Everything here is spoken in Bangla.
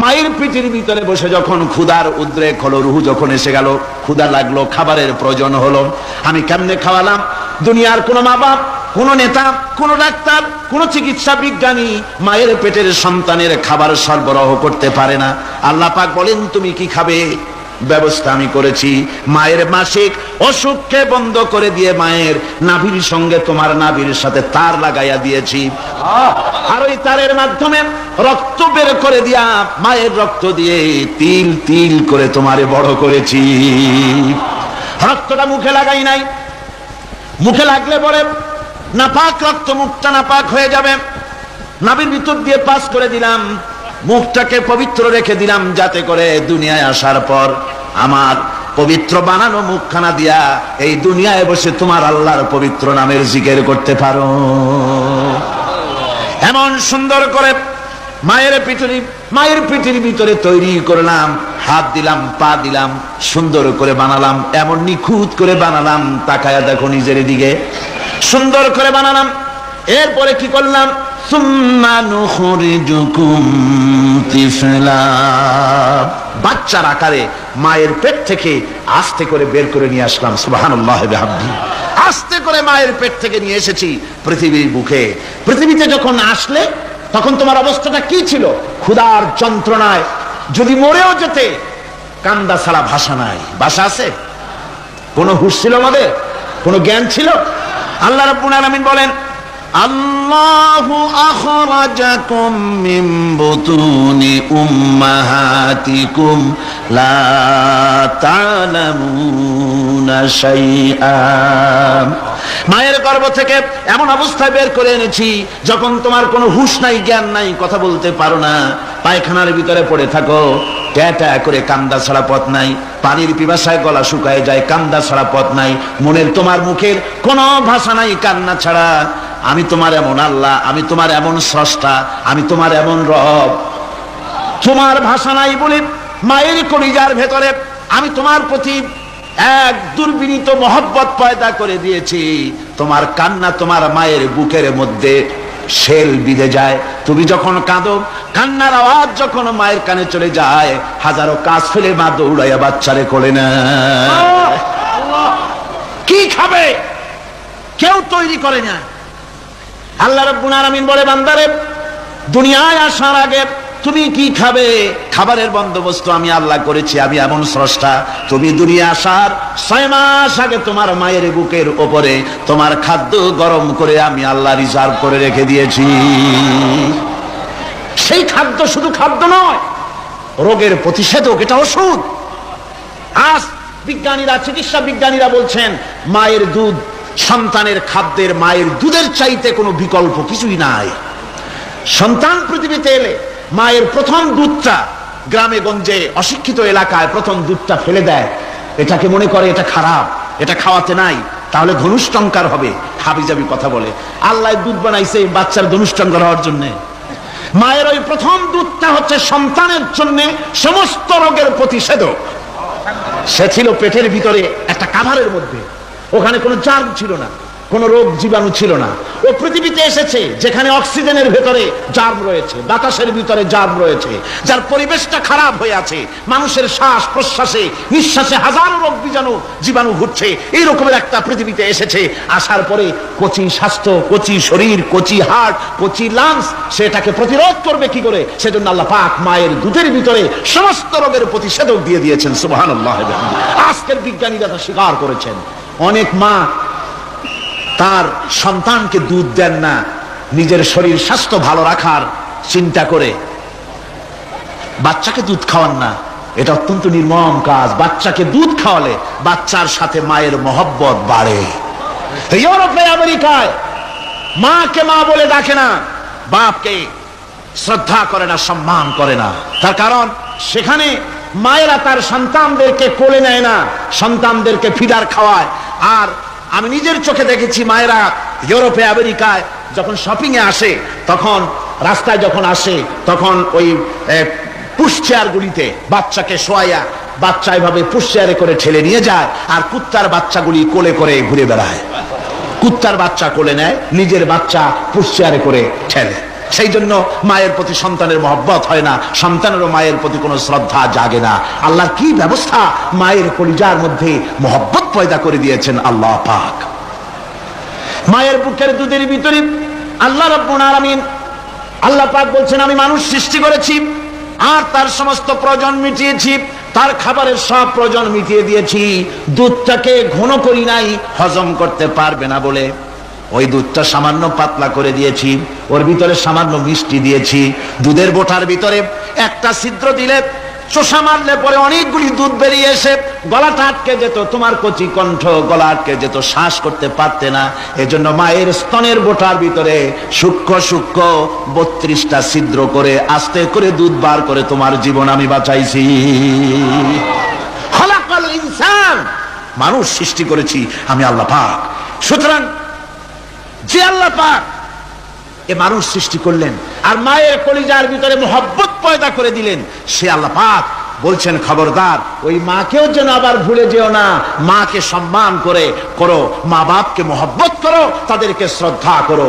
মায়ের পিঠের ভিতরে বসে যখন ক্ষুধার উদ্রেক হলো, রুহু যখন এসে গেল, ক্ষুধা লাগলো, খাবারের প্রয়োজন হলো, আমি কেমনে খাওয়ালাম? দুনিয়ার কোনো মা বাপ, কোন নেতা, কোন ডাক্তার, কোন চিকিৎসা বিজ্ঞানী মায়ের পেটের সন্তানের খাবার সরবরাহ করতে পারে না। আল্লাহ পাক বলেন তুমি কি খাবে? ব্যবস্থা আমি করেছি। মায়ের মাসিক অসুখকে বন্ধ করে দিয়ে মায়ের নাভির সঙ্গে তোমার নাভির সাথে তার লাগাইয়া দিয়েছি, আর ওই তারের মাধ্যমে রক্ত বের করে দিয়া মায়ের রক্ত দিয়ে তিল তিল করে তোমারে বড় করেছি। রক্তটা মুখে লাগাই নাই, মুখে লাগলে পরে নাপাক রক্ত, মুখটা নাপাক হয়ে যাবে। নাভির ভিতর দিয়ে পাস করে দিলাম, মুখটাকে পবিত্র রেখে দিলাম, যাতে করে দুনিয়ায় আসার পর আমার পবিত্র বানানো মুখখানা দিয়া এই দুনিয়ায় বসে তোমার আল্লাহর পবিত্র নামের জিকির করতে পারো। এমন সুন্দর করে মায়ের পিঠের ভিতরে তৈরি করলাম, হাত দিলাম, পা দিলাম, সুন্দর করে বানালাম, এমন নিখুঁত করে বানালাম, তাকায়া দেখো নিজের দিকে, সুন্দর করে বানালাম। এরপরে কি করলাম? সুম্মা নুখরিজুকুম তিফলা, বাচ্চার আকারে মায়ের পেট থেকে আস্তে করে বের করে নিয়ে আসলাম। সুবহানাল্লাহি ওয়া বিহামদিহি। আস্তে করে মায়ের পেট থেকে নিয়ে এসেছি পৃথিবীর বুকে। পৃথিবীতে যখন আসলে তখন তোমার অবস্থাটা কি ছিল? ক্ষুধার যন্ত্রণায় যদি মরেও যেতে, কান্দা ছাড়া ভাষা নাই। ভাষা আছে? কোনো হুঁশ ছিল আমাদের? কোনো জ্ঞান ছিল? আল্লাহ রাব্বুল আলামিন বলেন, আল্লাহু আখরাজাকুম মিন বুতুনি উম্মাহাতিকুম লা তা'লামুনা শাইআ, মায়ের গর্ভ থেকে এমন অবস্থায় বের করে এনেছি যখন তোমার কোনো হুঁশ নাই, জ্ঞান নাই, কথা বলতে পারো না, পায়খানার ভিতরে পড়ে থাকো, ট্যাটা করে কান্দা ছাড়া পথ নাই, পানির পিপাসায় গলা শুকায় যায়, কান্দা ছাড়া পথ নাই, তোমার মুখের কোনো ভাষা নাই কান্না ছাড়া। আমি তোমার এমন আল্লাহ, আমি তোমার এমন স্রষ্টা, আমি তোমার এমন রব, তোমার ভাষা নাই বলে মায়ের কলিজার ভেতরে আমি তোমার প্রতি এক দুর্বিনীত মহব্বত পয়দা করে দিয়েছি। তোমার কান্না তোমার মায়ের বুকের মধ্যে শেল বিঁধে যায়। তুমি যখন কাঁদো, কান্নার আওয়াজ যখন মায়ের কানে চলে যায়, হাজারো কাজ ফেলে মা দৌড়াইয়া বাচ্চারে কোলে না। কি খাবে কেউ তৈরি করে না। আল্লাহ রাব্বুল আলামিন বলে, বান্দারে দুনিয়ায় আসার আগে তুমি কি খাবে, খাবারের বন্দোবস্ত আমি আল্লাহ করেছি, আমি এমন স্রষ্টা। তুমি দুনিয়া আসার 6 মাস আগে তোমার মায়ের বুকের ওপরে তোমার খাদ্য গরম করে আমি আল্লাহ রিজার্ভ করে রেখে দিয়েছি। সেই খাদ্য শুধু খাদ্য নয়, রোগের প্রতিষেধক, এটা ওষুধ। আজ বিজ্ঞানীরা, চিকিৎসা বিজ্ঞানীরা বলছেন মায়ের দুধ সন্তানের খাদ্যের, মায়ের দুধের চাইতে কোনো বিকল্প কিছুই নাই। সন্তান পৃথিবীতে এলে মায়ের প্রথম দুধটা, গ্রামে গঞ্জে অশিক্ষিত এলাকায় প্রথম দুধটা ফেলে দেয়, এটাকে মনে করে এটা খারাপ, এটা খাওয়াতে নাই, তাহলে ধনুষ্টঙ্কার হবে, হাবিজাবি কথা বলে। আল্লাহ দুধ বানাইছে বাচ্চার ধনুষ্টঙ্কার হওয়ার জন্য। মায়ের ওই প্রথম দুধটা হচ্ছে সন্তানের জন্য সমস্ত রোগের প্রতিষেধক। সে ছিল পেটের ভিতরে একটা কাভারের মধ্যে, ওখানে কোনো জার্ম ছিল না, কোন রোগ জীবাণু ছিল না। ও পৃথিবীতে এসেছে যেখানে অক্সিজেনের ভেতরে জার্ম রয়েছে, বাতাসের ভিতরে জার্ম রয়েছে, যার পরিবেশটা খারাপ হয়ে আছে, মানুষের শ্বাস প্রশ্বাসে নিঃশ্বাসে হাজারো রোগ জীবাণু ঘুরছে। এই রকমের একটা পৃথিবীতে এসেছে। আসার পরে কচি স্বাস্থ্য, কচি শরীর, কচি হার্ট, কচি লাংস, সেটাকে প্রতিরোধ করবে কি করে? সেজন্য আল্লাহ পাক মায়ের দুধের ভিতরে সমস্ত রোগের প্রতিষেধক দিয়ে দিয়েছেন। সুবহানাল্লাহ। আজকের বিজ্ঞানীরা তা স্বীকার করেছেন। অনেক মা তার সন্তানকে দুধ দেন না, নিজের শরীর স্বাস্থ্য ভালো রাখার চিন্তা করে বাচ্চাকে দুধ খাওয়ান না। এটা অত্যন্ত নির্মম কাজ। বাচ্চাকে দুধ খাওয়ালে বাচ্চার সাথে মায়ের মহব্বত বাড়ে। ইউরোপে, আমেরিকায় মাকে মা বলে ডাকে না, বাপকে শ্রদ্ধা করে না, সম্মান করে না। তার কারণ সেখানে মায়েরা তার সন্তানদেরকে কোলে নেয় না, সন্তানদেরকে ফিডার খাওয়ায়। আর আমি নিজের চোখে দেখেছি মায়েরা ইউরোপে, আমেরিকায় যখন শপিং এ আসে, তখন রাস্তায় যখন আসে, তখন ওই পুশ চেয়ার গুলিতে বাচ্চাকে শোয়াইয়া বাচ্চা এভাবে পুশ চেয়ারে করে ঠেলে নিয়ে যায়, আর কুত্তার বাচ্চাগুলি কোলে করে ঘুরে বেড়ায়। কুত্তার বাচ্চা কোলে নেয়, নিজের বাচ্চা পুশ চেয়ারে করে ঠেলে। সেই জন্য মায়ের প্রতি সন্তানের মহব্বত হয় না, সন্তানেরও মায়ের প্রতি কোনো শ্রদ্ধা জাগে না। আল্লাহর কি ব্যবস্থা, মায়ের কলিজার মধ্যে মহব্বত পয়দা করে দিয়েছেন আল্লাহ পাক। মায়ের বুকের দুধের ভিতরে আল্লাহ রাব্বুল আলামিন, আল্লাহ পাক বলছেন আমি মানুষ সৃষ্টি করেছি আর তার সমস্ত প্রয়োজন মিটিয়েছি, তার খাবারের সব প্রয়োজন মিটিয়ে দিয়েছি। দুধটাকে ঘন করি নাই হজম করতে পারবে না বলে, ওই দুধটা সামান্য পাতলা করে দিয়েছি, ওর ভিতরে সামান্য মিষ্টি দিয়েছি। দুধের বোটার ভিতরে একটা ছিদ্র দিলে, চোষা মারলে পরে অনেকগুলি দুধ বেরিয়ে এসে গলাটা আটকে যেত, তোমার কচি কণ্ঠ গলা আটকে যেত, শ্বাস করতে পারতে না। এজন্য মায়ের স্তনের বোটার ভিতরে সূক্ষ্ম সূক্ষ্ম 32টা ছিদ্র করে আস্তে করে দুধ বার করে তোমার জীবন আমি বাঁচাইছি। খলাকাল ইনসান, মানুষ সৃষ্টি করেছি আমি আল্লাহ পাক। সুতরাং যে আল্লাহ পাক এ মানুষ সৃষ্টি করলেন আর মায়ের কলিজার ভিতরে মোহব্বত পয়দা করে দিলেন, সে আল্লাহ পাক বলছেন খবরদার ওই মাকেও যেন আবার ভুলে যেও না, মাকে সম্মান করে করো, মা বাপকে মোহব্বত করো, তাদেরকে শ্রদ্ধা করো।